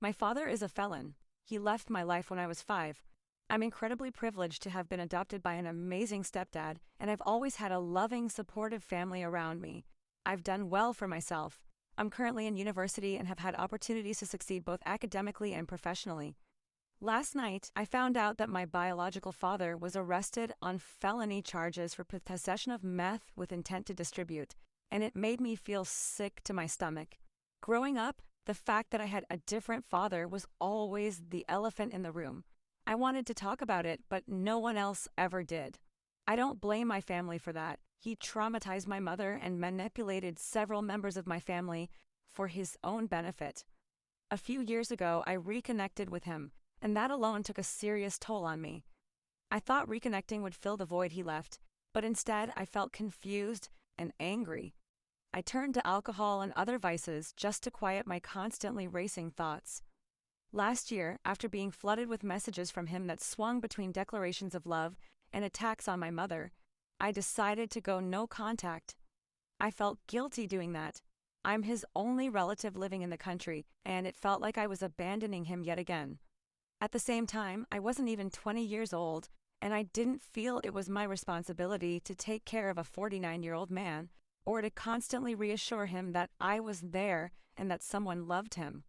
My father is a felon. He left my life when I was 5. I'm incredibly privileged to have been adopted by an amazing stepdad, and I've always had a loving, supportive family around me. I've done well for myself. I'm currently in university and have had opportunities to succeed both academically and professionally. Last night, I found out that my biological father was arrested on felony charges for possession of meth with intent to distribute, and it made me feel sick to my stomach. Growing up, the fact that I had a different father was always the elephant in the room. I wanted to talk about it, but no one else ever did. I don't blame my family for that. He traumatized my mother and manipulated several members of my family for his own benefit. A few years ago, I reconnected with him, and that alone took a serious toll on me. I thought reconnecting would fill the void he left, but instead I felt confused and angry. I turned to alcohol and other vices just to quiet my constantly racing thoughts. Last year, after being flooded with messages from him that swung between declarations of love and attacks on my mother, I decided to go no contact. I felt guilty doing that. I'm his only relative living in the country, and it felt like I was abandoning him yet again. At the same time, I wasn't even 20 years old, and I didn't feel it was my responsibility to take care of a 49-year-old man, or to constantly reassure him that I was there and that someone loved him.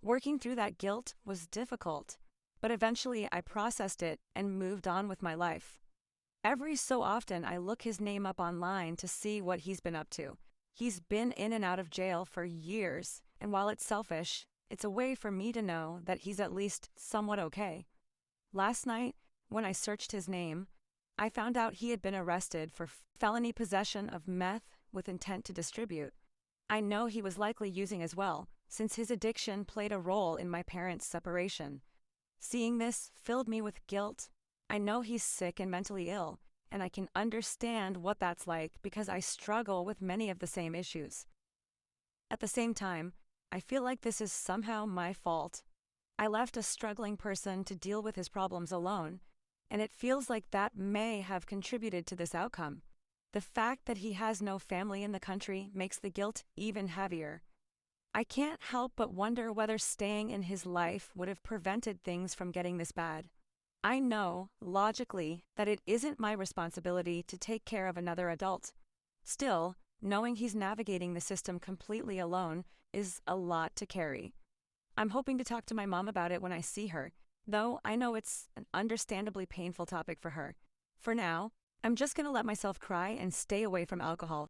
Working through that guilt was difficult, but eventually I processed it and moved on with my life. Every so often I look his name up online to see what he's been up to. He's been in and out of jail for years, and while it's selfish, it's a way for me to know that he's at least somewhat okay. Last night, when I searched his name, I found out he had been arrested for felony possession of meth with intent to distribute. I know he was likely using as well, since his addiction played a role in my parents' separation. Seeing this filled me with guilt. I know he's sick and mentally ill, and I can understand what that's like because I struggle with many of the same issues. At the same time, I feel like this is somehow my fault. I left a struggling person to deal with his problems alone, and it feels like that may have contributed to this outcome. The fact that he has no family in the country makes the guilt even heavier. I can't help but wonder whether staying in his life would have prevented things from getting this bad. I know, logically, that it isn't my responsibility to take care of another adult. Still, knowing he's navigating the system completely alone is a lot to carry. I'm hoping to talk to my mom about it when I see her, though I know it's an understandably painful topic for her. For now, I'm just gonna let myself cry and stay away from alcohol.